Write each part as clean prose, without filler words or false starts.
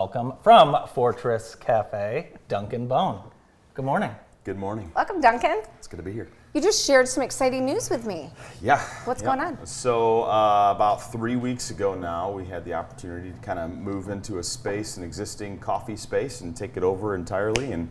Welcome from Fortress Cafe, Duncan Bone. Good morning. Good morning. Welcome, Duncan. It's good to be here. You just shared some exciting news with me. Yeah. What's going on? So about 3 weeks ago now, we had the opportunity to kind of move into a space, an existing coffee space, and take it over entirely. And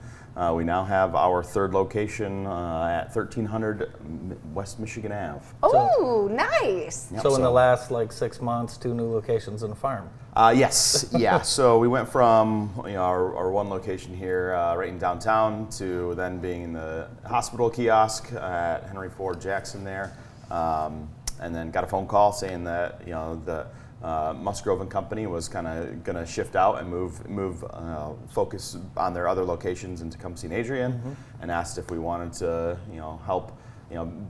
we now have our third location at 1300 West Michigan Ave. Oh, nice. Yep, So in the last 6 months, 2 new locations and a farm. Yes, yeah. So we went from our one location here right in downtown to then being in the hospital kiosk at Henry Ford Jackson there, and then got a phone call saying that the Musgrove and Company was kind of going to shift out and move focus on their other locations in Tecumseh and Adrian, and asked if we wanted to help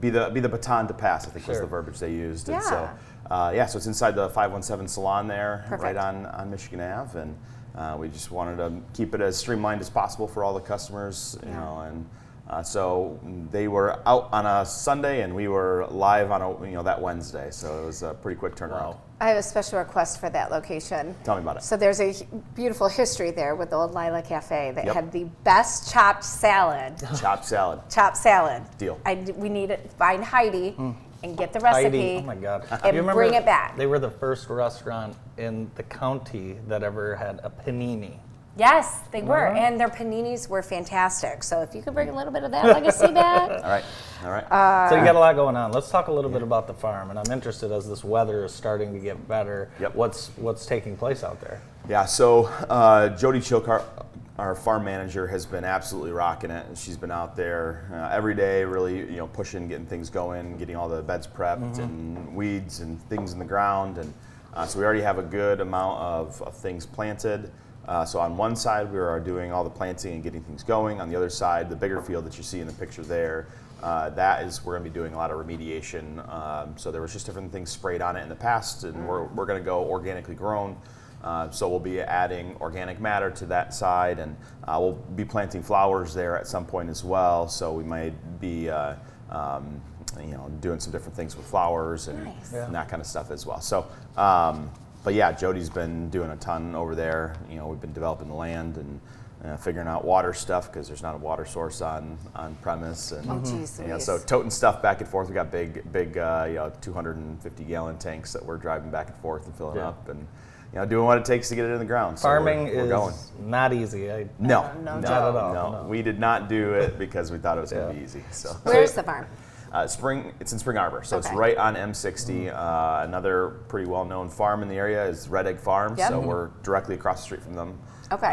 be the baton to pass, I think was the verbiage they used. Yeah. And so. So it's inside the 517 salon there, Perfect. right on Michigan Ave, and we just wanted to keep it as streamlined as possible for all the customers, and so they were out on a Sunday and we were live on that Wednesday, so it was a pretty quick turnaround. Wow. I have a special request for that location. Tell me about it. So there's a beautiful history there with the old Lila Cafe that Yep. had the best chopped salad. Chopped salad. Chopped salad. Deal. We need to find Heidi and get the recipe. Heidi, oh my God. And You remember bring it back. They were the first restaurant in the county that ever had a panini. Yes, they were, Uh-huh. and their paninis were fantastic. So if you could bring a little bit of that legacy back. All right. So you got a lot going on. Let's talk a little bit about the farm, and I'm interested as this weather is starting to get better. Yep. What's taking place out there? Yeah, so Jody Chilk, our farm manager, has been absolutely rocking it. She's been out there every day, really pushing, getting things going, getting all the beds prepped and weeds and things in the ground. And so we already have a good amount of things planted. So on one side, we are doing all the planting and getting things going. On the other side, the bigger field that you see in the picture there, that is we're going to be doing a lot of remediation. So there was just different things sprayed on it in the past, and we're going to go organically grown. So we'll be adding organic matter to that side, and we'll be planting flowers there at some point as well. So we might be doing some different things with flowers and, Nice. and that kind of stuff as well. So, but yeah, Jody's been doing a ton over there. We've been developing the land and figuring out water stuff because there's not a water source on premise. And Oh, geez Louise. so toting stuff back and forth. We got big 250 gallon tanks that we're driving back and forth and filling up and. Doing what it takes to get it in the ground. So Farming we're going. is not easy. No, not at all. No, we did not do it because we thought it was going to be easy. So Where's the farm? it's in Spring Arbor, so it's Okay. right on M60. Another pretty well-known farm in the area is Red Egg Farm, Yep. so we're directly across the street from them. Okay.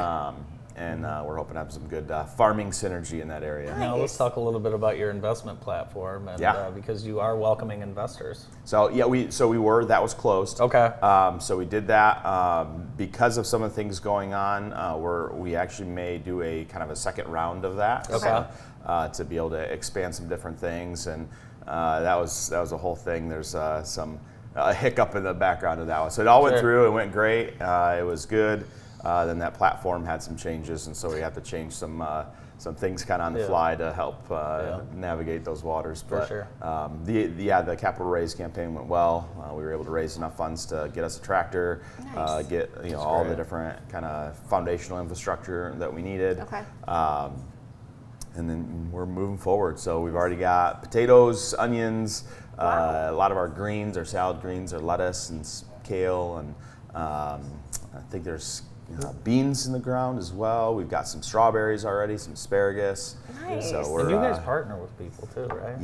And we're hoping to have some good farming synergy in that area. Nice. Now let's talk a little bit about your investment platform, and because you are welcoming investors. So yeah, that was closed. Okay. So we did that because of some of the things going on. We actually may do a kind of a second round of that. Okay. So, to be able to expand some different things, and that was a whole thing. There's some hiccup in the background of that one. So it all went through. It went great. It was good. Then that platform had some changes, and so we had to change some things kind of on the fly to help navigate those waters. For But, sure. The capital raise campaign went well. We were able to raise enough funds to get us a tractor, Nice. get all the great. different kind of foundational infrastructure that we needed. Okay. And then we're moving forward. So we've already got potatoes, onions, a lot of our greens, our salad greens, our lettuce and kale, and I think there's beans in the ground as well. We've got some strawberries already, some asparagus. Nice. So we're, And you guys partner with people too, right?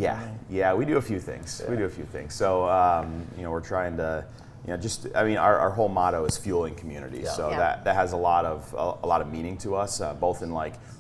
Yeah, we do a few things. We do a few things. So we're trying to, our whole motto is fueling community. Yeah. So Yeah. that has a lot of meaning to us, both in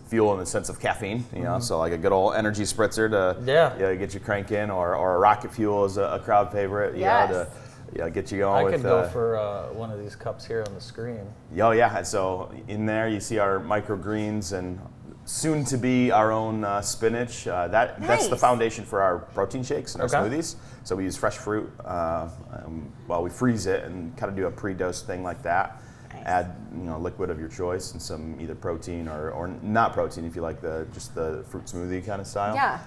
fuel in the sense of caffeine, so like a good old energy spritzer to get you cranking, or a rocket fuel is a crowd favorite, Yes. to get you going. I with, could go for one of these cups here on the screen. Oh yeah, so in there you see our microgreens and soon to be our own spinach. That's the Nice. foundation for our protein shakes and our Okay. smoothies. So we use fresh fruit while we freeze it and kind of do a pre-dose thing like that. Nice. Add liquid of your choice and some either protein or not protein if you like just the fruit smoothie kind of style. Yeah.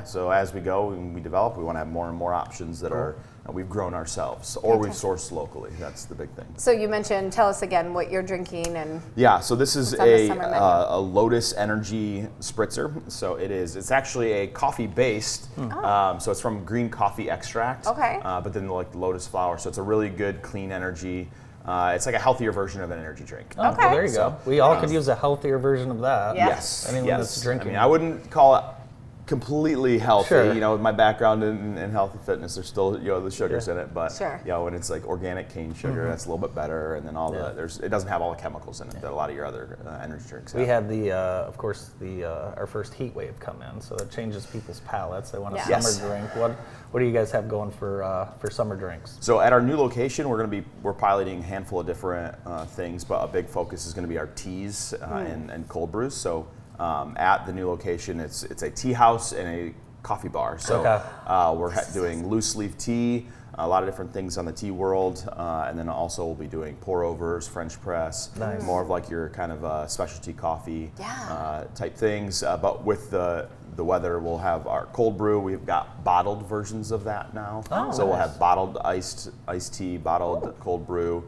So as we go and we develop, we want to have more and more options that are we've grown ourselves, or we've sourced locally. That's the big thing. So you mentioned, tell us again what you're drinking and. Yeah, so this is what's on the summer menu. a Lotus Energy Spritzer. So it's actually a coffee-based, so it's from green coffee extract. Okay. But then like lotus flower, so it's a really good, clean energy. It's like a healthier version of an energy drink. Oh, Okay. well, there you go. We all could use a healthier version of that. Yeah. Yes. Anyone yes. that's drinking. I mean, I wouldn't call it completely healthy. Sure. You know, with my background in health and fitness, there's still the sugars in it, but Sure. when it's like organic cane sugar, that's a little bit better, and then it doesn't have all the chemicals in it that a lot of your other energy drinks have. We had of course, our first heat wave come in, so that changes people's palates. They want a Yeah. summer drink. What do you guys have going for summer drinks? So at our new location, we're piloting a handful of different things, but a big focus is going to be our teas and cold brews. So at the new location, it's a tea house and a coffee bar. So we're doing loose leaf tea, a lot of different things on the tea world, and then also we'll be doing pour overs, French press, more of like your kind of specialty coffee type things. But with the weather, we'll have our cold brew. We've got bottled versions of that now. So we'll have bottled iced tea, bottled cold brew.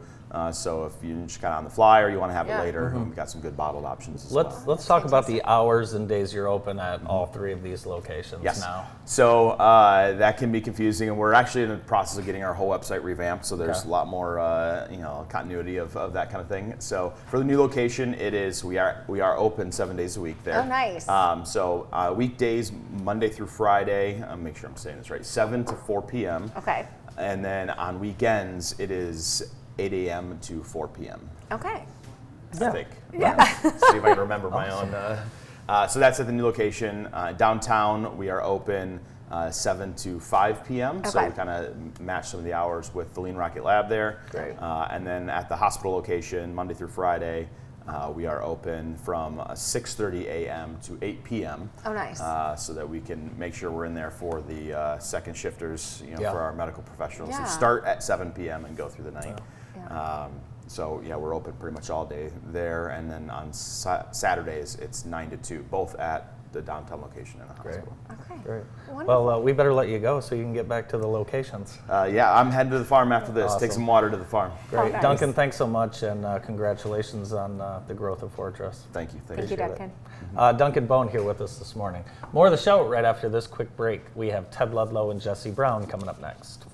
So if you just kind of on the fly or you want to have it later, we've got some good bottled options as well. Let's talk about the hours and days you're open at all three of these locations now. So that can be confusing, and we're actually in the process of getting our whole website revamped. So there's a lot more, continuity of that kind of thing. So for the new location, we are open 7 days a week there. Oh, nice. So weekdays, Monday through Friday. Make sure I'm saying this right. 7 to 4 p.m. Okay. And then on weekends, it is 8 a.m. to 4 p.m. Okay. I think. Yeah. See if I can remember my own. So that's at the new location. Downtown, we are open 7 to 5 p.m. So we kind of match some of the hours with the Lean Rocket Lab there. Great. And then at the hospital location, Monday through Friday, we are open from 6:30 a.m. to 8 p.m. Oh, nice. So that we can make sure we're in there for the second shifters, for our medical professionals who Yeah. start at 7 p.m. and go through the night. Yeah. So we're open pretty much all day there, and then on Saturdays it's 9 to 2, both at the downtown location and the hospital. Okay. Great. Wonderful. Well, we better let you go so you can get back to the locations. I'm heading to the farm after this. Awesome. Take some water to the farm. Great. nice. Duncan, thanks so much, and congratulations on the growth of Fortress. Thank you. Thank you, Duncan. Duncan Bone here with us this morning. More of the show right after this quick break. We have Ted Ludlow and Jesse Brown coming up next.